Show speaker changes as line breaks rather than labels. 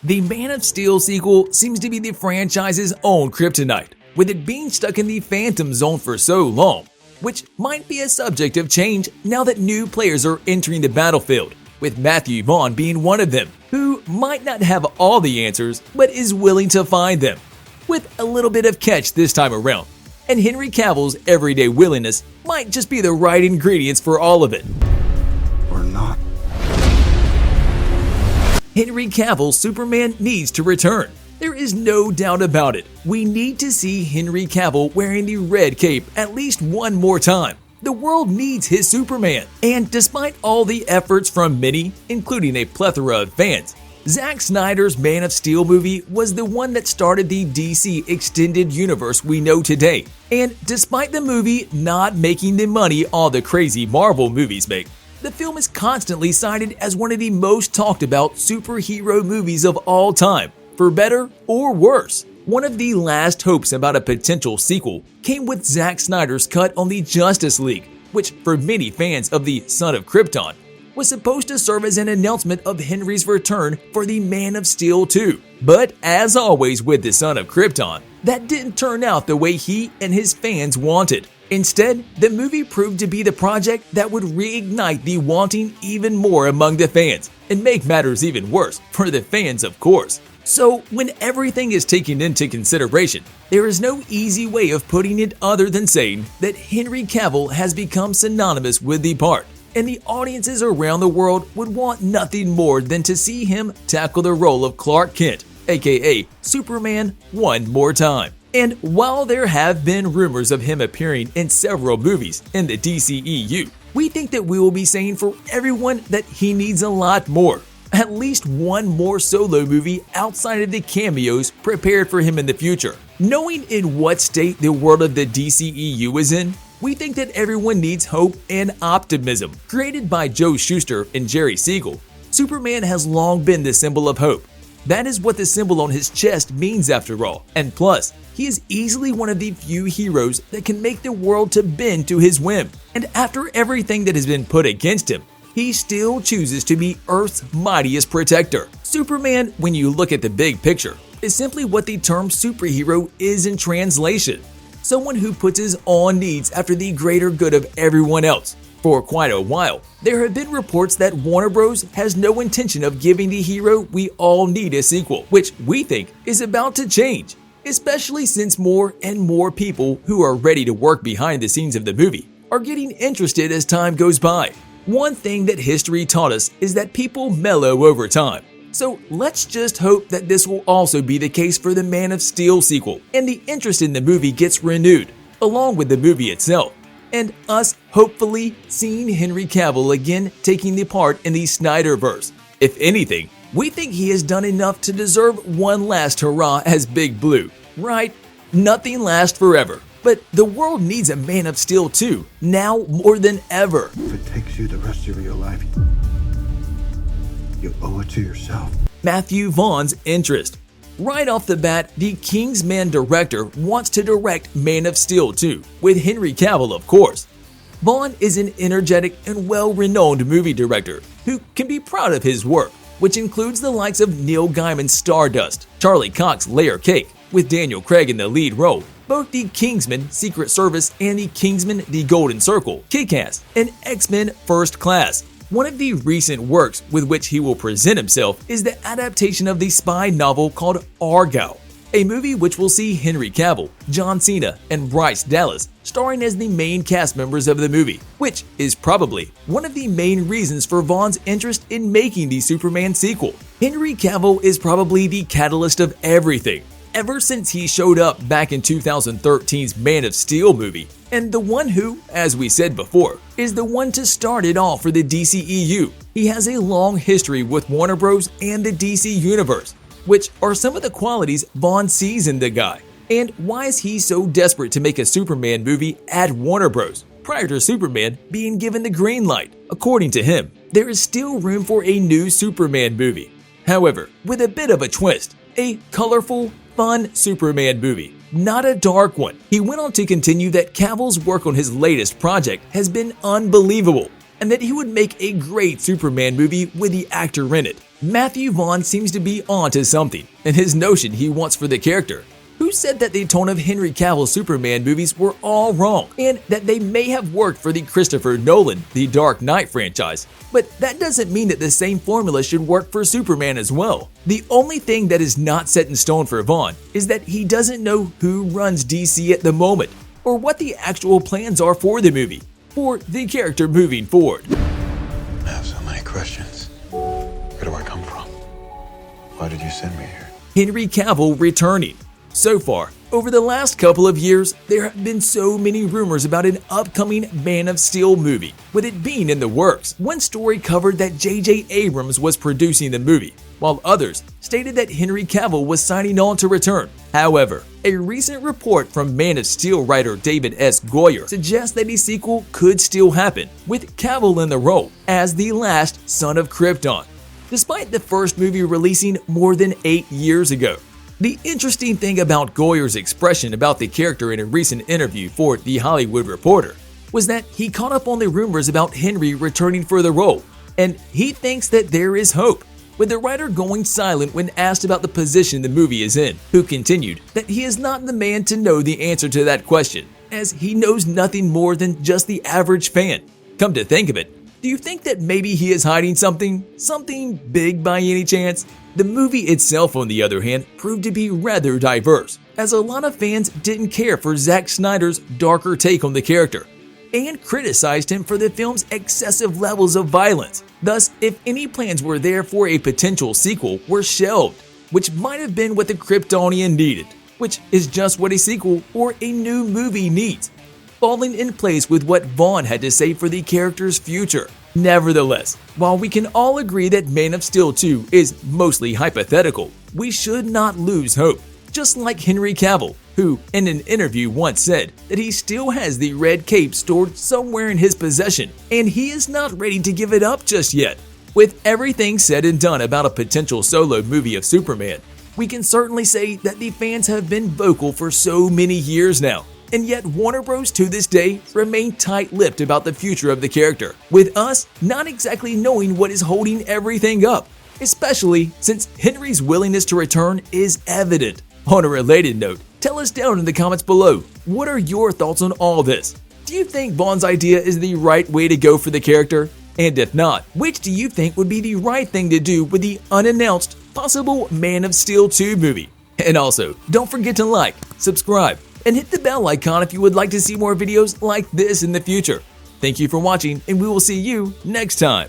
The Man of Steel sequel seems to be the franchise's own kryptonite, with it being stuck in the Phantom Zone for so long, which might be a subject of change now that new players are entering the battlefield, with Matthew Vaughn being one of them, who might not have all the answers but is willing to find them, with a little bit of catch this time around. And Henry Cavill's everyday willingness might just be the right ingredients for all of it.
Or not.
Henry Cavill's Superman needs to return. There is no doubt about it. We need to see Henry Cavill wearing the red cape at least one more time. The world needs his Superman. And despite all the efforts from many, including a plethora of fans, Zack Snyder's Man of Steel movie was the one that started the DC extended universe we know today. And despite the movie not making the money all the crazy Marvel movies make, the film is constantly cited as one of the most talked about superhero movies of all time, for better or worse. One of the last hopes about a potential sequel came with Zack Snyder's cut on the Justice League, which for many fans of the Son of Krypton was supposed to serve as an announcement of Henry's return for the Man of Steel 2. But as always with the Son of Krypton, that didn't turn out the way he and his fans wanted. Instead, the movie proved to be the project that would reignite the wanting even more among the fans, and make matters even worse for the fans, of course. So, when everything is taken into consideration, there is no easy way of putting it other than saying that Henry Cavill has become synonymous with the part, and the audiences around the world would want nothing more than to see him tackle the role of Clark Kent, aka Superman, one more time. And while there have been rumors of him appearing in several movies in the DCEU, we think that we will be saying for everyone that he needs a lot more. At least one more solo movie outside of the cameos prepared for him in the future. Knowing in what state the world of the DCEU is in, we think that everyone needs hope and optimism. Created by Joe Shuster and Jerry Siegel, Superman has long been the symbol of hope. That is what the symbol on his chest means after all. And plus, he is easily one of the few heroes that can make the world to bend to his whim. And after everything that has been put against him, he still chooses to be Earth's mightiest protector. Superman, when you look at the big picture, is simply what the term superhero is in translation. Someone who puts his own needs after the greater good of everyone else. For quite a while, there have been reports that Warner Bros. Has no intention of giving the hero we all need a sequel, which we think is about to change, especially since more and more people who are ready to work behind the scenes of the movie are getting interested as time goes by. One thing that history taught us is that people mellow over time. So let's just hope that this will also be the case for the Man of Steel sequel, and the interest in the movie gets renewed, along with the movie itself, and us hopefully seeing Henry Cavill again taking the part in the Snyderverse. If anything, we think he has done enough to deserve one last hurrah as Big Blue, right? Nothing lasts forever, but the world needs a Man of Steel too, now more than ever.
If it takes you the rest of your life, you owe it to yourself.
Matthew Vaughn's interest. Right off the bat, the Kingsman director wants to direct Man of Steel 2, with Henry Cavill of course. Vaughn is an energetic and well-renowned movie director who can be proud of his work, which includes the likes of Neil Gaiman's Stardust, Charlie Cox's Layer Cake, with Daniel Craig in the lead role, both the Kingsman Secret Service and the Kingsman The Golden Circle, Kick-Ass, and X-Men First Class. One of the recent works with which he will present himself is the adaptation of the spy novel called Argo, a movie which will see Henry Cavill, John Cena, and Bryce Dallas starring as the main cast members of the movie, which is probably one of the main reasons for Vaughn's interest in making the Superman sequel. Henry Cavill is probably the catalyst of everything, ever since he showed up back in 2013's Man of Steel movie, and the one who, as we said before, is the one to start it all for the DCEU. He has a long history with Warner Bros. And the DC Universe, which are some of the qualities Vaughn sees in the guy. And why is he so desperate to make a Superman movie at Warner Bros. Prior to Superman being given the green light? According to him, there is still room for a new Superman movie. However, with a bit of a twist, a colorful, fun Superman movie, not a dark one. He went on to continue that Cavill's work on his latest project has been unbelievable, and that he would make a great Superman movie with the actor in it. Matthew Vaughn seems to be onto something in his notion he wants for the character. Who said that the tone of Henry Cavill's Superman movies were all wrong and that they may have worked for the Christopher Nolan The Dark Knight franchise, but that doesn't mean that the same formula should work for Superman as well. The only thing that is not set in stone for Vaughn is that he doesn't know who runs DC at the moment or what the actual plans are for the movie, for the character moving forward.
I have so many questions. Where do I come from? Why did you send me here?
Henry Cavill returning. So far, over the last couple of years, there have been so many rumors about an upcoming Man of Steel movie, with it being in the works. One story covered that J.J. Abrams was producing the movie, while others stated that Henry Cavill was signing on to return. However, a recent report from Man of Steel writer David S. Goyer suggests that a sequel could still happen, with Cavill in the role as the last son of Krypton, despite the first movie releasing more than 8 years ago. The interesting thing about Goyer's expression about the character in a recent interview for The Hollywood Reporter was that he caught up on the rumors about Henry returning for the role, and he thinks that there is hope, with the writer going silent when asked about the position the movie is in, who continued that he is not the man to know the answer to that question, as he knows nothing more than just the average fan. Come to think of it, do you think that maybe he is hiding something big by any chance? The movie itself, on the other hand, proved to be rather diverse, as a lot of fans didn't care for Zack Snyder's darker take on the character, and criticized him for the film's excessive levels of violence. Thus, if any plans were there for a potential sequel were shelved, which might have been what the Kryptonian needed, which is just what a sequel or a new movie needs, falling in place with what Vaughn had to say for the character's future. Nevertheless, while we can all agree that Man of Steel 2 is mostly hypothetical, we should not lose hope. Just like Henry Cavill, who in an interview once said that he still has the red cape stored somewhere in his possession, and he is not ready to give it up just yet. With everything said and done about a potential solo movie of Superman, we can certainly say that the fans have been vocal for so many years now. And yet Warner Bros. To this day remain tight-lipped about the future of the character, with us not exactly knowing what is holding everything up, especially since Henry's willingness to return is evident. On a related note, tell us down in the comments below, what are your thoughts on all this? Do you think Vaughn's idea is the right way to go for the character? And if not, which do you think would be the right thing to do with the unannounced possible Man of Steel 2 movie? And also, don't forget to like, subscribe, and hit the bell icon if you would like to see more videos like this in the future. Thank you for watching, and we will see you next time.